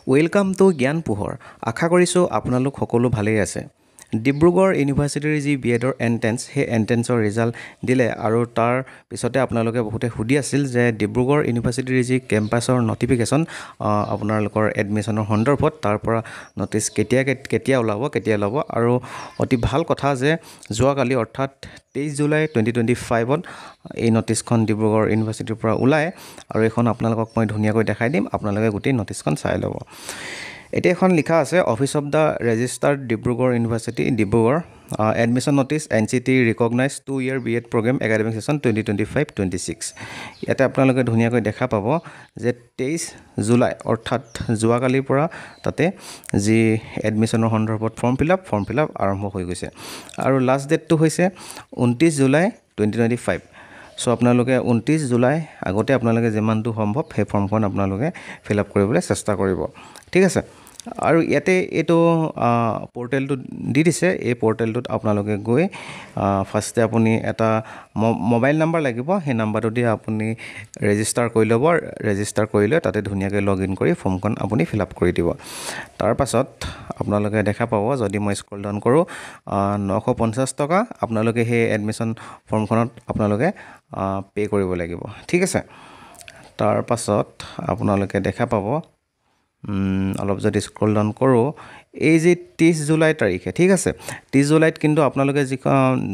welcome to জ্ঞান পোহৰ আশা কৰিছোঁ আপোনালোক সকলো ভালেই আছে ডিব্ৰুগড় ইউনিভাৰ্চিটিৰ যি বিএডৰ এণ্ট্ৰেন্স সেই এণ্ট্ৰেন্সৰ ৰিজাল্ট দিলে আৰু তাৰ পিছতে আপোনালোকে বহুতে সুধি আছিল যে ডিব্ৰুগড় ইউনিভাৰ্চিটিৰ যি কেম্পাছৰ নটিফিকেশ্যন আপোনালোকৰ এডমিশ্যনৰ সন্দৰ্ভত তাৰ পৰা নটিচ কেতিয়া ওলাব আৰু অতি ভাল কথা যে যোৱাকালি অৰ্থাৎ 23 জুলাই 2025ত এই নটিচখন ডিব্ৰুগড় ইউনিভাৰ্চিটিৰ পৰা ওলায় আৰু এখন আপোনালোকক মই ধুনীয়াকৈ দেখাই দিম আপোনালোকে গোটেই নটিচখন চাই ল'ব এতিয়া এখন লিখা আছে office of the registrar Dibrugarh university Dibrugarh admission notice NCTE recognise 2-year B Ed programme academic session 2025-26 ইয়াতে আপোনালোকে ধুনীয়াকৈ দেখা পাব যে 23 জুলাই অৰ্থাৎ যোৱাকালিৰ পৰা তাতে যি এডমিশ্যনৰ সন্দৰ্ভত ফৰ্ম ফিল আপ আৰম্ভ হৈ গৈছে আৰু লাষ্ট ডেটটো হৈছে 29 জুলাই 2025 সো আপোনালোকে 29 জুলাই আগতে আপোনালোকে যিমানটো সম্ভৱ সেই ফৰ্মখন আপোনালোকে ফিল আপ কৰিবলৈ চেষ্টা কৰিব ঠিক আছে আৰু ইয়াতে এইটো পোৰ্টেলটো দি দিছে এই পোৰ্টেলটোত আপোনালোকে গৈ ফাৰ্ষ্টে আপুনি এটা মোবাইল নাম্বাৰ লাগিব সেই নাম্বাৰটো দি আপুনি ৰেজিষ্টাৰ কৰি ল'ব ৰেজিষ্টাৰ কৰিলে তাতে ধুনীয়াকৈ লগইন কৰি ফৰ্মখন আপুনি ফিল আপ কৰি দিব তাৰ পাছত আপোনালোকে দেখা পাব যদি মই স্ক্ৰল ডাউন কৰোঁ 950 টকা আপোনালোকে সেই এডমিশ্যন ফৰ্মখনত আপোনালোকে পে কৰিব লাগিব ঠিক আছে তাৰ পাছত আপোনালোকে দেখা পাব অলপ যদি স্ক্ৰল ডাউন কৰোঁ এই যে 30 জুলাই তাৰিখে ঠিক আছে 30 জুলাইত কিন্তু আপোনালোকে যি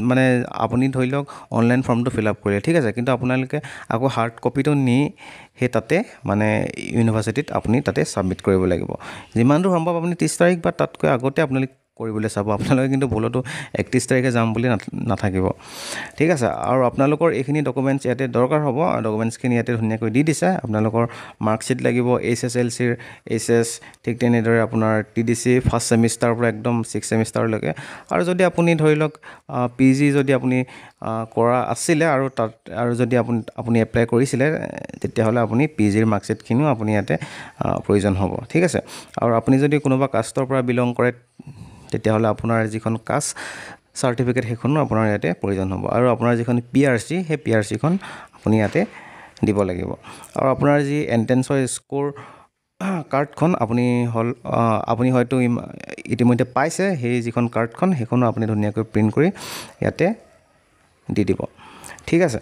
মানে আপুনি ধৰি লওক অনলাইন ফৰ্মটো ফিল আপ কৰিলে ঠিক আছে কিন্তু আপোনালোকে আকৌ হাৰ্ড কপিটো নি সেই তাতে মানে ইউনিভাৰ্চিটিত আপুনি তাতে ছাবমিট কৰিব লাগিব যিমানটো সম্ভৱ আপুনি 30 তাৰিখ বা তাতকৈ আগতে আপোনালোকে কৰিবলৈ চাব আপোনালোকে কিন্তু ভুলতো 31 তাৰিখে যাম বুলি নাথাকিব ঠিক আছে আৰু আপোনালোকৰ এইখিনি ডকুমেণ্টছ ইয়াতে দৰকাৰ হ'ব ডকুমেণ্টছখিনি ইয়াতে ধুনীয়াকৈ দি দিছে আপোনালোকৰ মাৰ্কশ্বিট লাগিব HSLCৰ HS ঠিক তেনেদৰে আপোনাৰ TDC ফাৰ্ষ্ট ছেমিষ্টাৰৰ পৰা একদম 6 ছেমিষ্টাৰলৈকে আৰু যদি আপুনি ধৰি লওক PG যদি আপুনি কৰা আছিলে আৰু তাত আৰু যদি আপুনি এপ্লাই কৰিছিলে তেতিয়াহ'লে আপুনি PGৰ মাৰ্কশ্বিটখিনিও আপুনি ইয়াতে প্ৰয়োজন হ'ব ঠিক আছে আৰু আপুনি যদি কোনোবা কাষ্টৰ পৰা বিলং কৰে তেতিয়াহ'লে আপোনাৰ যিখন কাষ্ট চাৰ্টিফিকেট সেইখনো আপোনাৰ ইয়াতে প্ৰয়োজন হ'ব আৰু আপোনাৰ যিখন PRC সেই PRCখন আপুনি ইয়াতে দিব লাগিব আৰু আপোনাৰ যি এণ্ট্ৰেন্সৰ স্ক'ৰ কাৰ্ডখন আপুনি হয়তো ইতিমধ্যে পাইছে সেই যিখন কাৰ্ডখন সেইখনো আপুনি ধুনীয়াকৈ প্ৰিণ্ট কৰি ইয়াতে দি দিব ঠিক আছে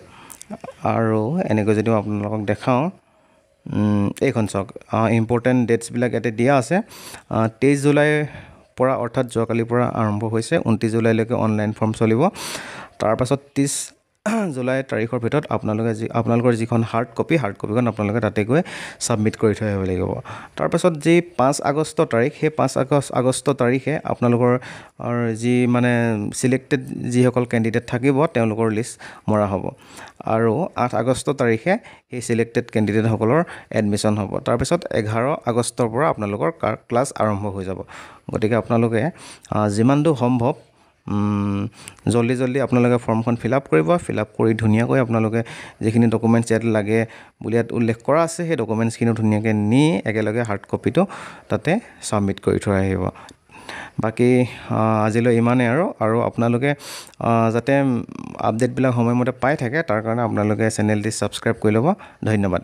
আৰু এনেকৈ যদি মই আপোনালোকক দেখাওঁ এইখন চাওক ইম্পৰ্টেণ্ট ডেটছবিলাক ইয়াতে দিয়া আছে 23 জুলাই পৰা অৰ্থাৎ যোৱাকালিৰ পৰা আৰম্ভ হৈছে 29 জুলাইলৈকে অনলাইন ফৰ্ম চলিব তাৰ পাছত 30 জুলাই তাৰিখৰ ভিতৰত আপোনালোকৰ যিখন হাৰ্ড কপিখন আপোনালোকে তাতে গৈ ছাবমিট কৰি থৈ আহিব লাগিব তাৰ পাছত যি 5 আগষ্ট তাৰিখ সেই 5 আগষ্ট তাৰিখে আপোনালোকৰ যি মানে সিলেক্টেড যিসকল কেণ্ডিডেট থাকিব তেওঁলোকৰ লিষ্ট মৰা হ'ব আৰু 8 আগষ্ট তাৰিখে সেই সিলেক্টেড কেণ্ডিডেটসকলৰ এডমিশ্যন হ'ব তাৰপিছত 11 আগষ্টৰ পৰা আপোনালোকৰ ক্লাছ আৰম্ভ হৈ যাব গতিকে আপোনালোকে যিমানটো সম্ভৱ জলদি আপোনালোকে ফৰ্মখন ফিল আপ কৰি ধুনীয়াকৈ আপোনালোকে যিখিনি ডকুমেণ্টছ ইয়াত লাগে বুলি ইয়াত উল্লেখ কৰা আছে সেই ডকুমেণ্টছখিনি ধুনীয়াকৈ নি একেলগে হাৰ্ড কপিটো তাতে ছাবমিট কৰি থৈ আহিব বাকী আজিলৈ ইমানেই আৰু আপোনালোকে যাতে আপডেটবিলাক সময়মতে পাই থাকে তাৰ কাৰণে আপোনালোকে চেনেলটি ছাবস্ক্ৰাইব কৰি ল'ব ধন্যবাদ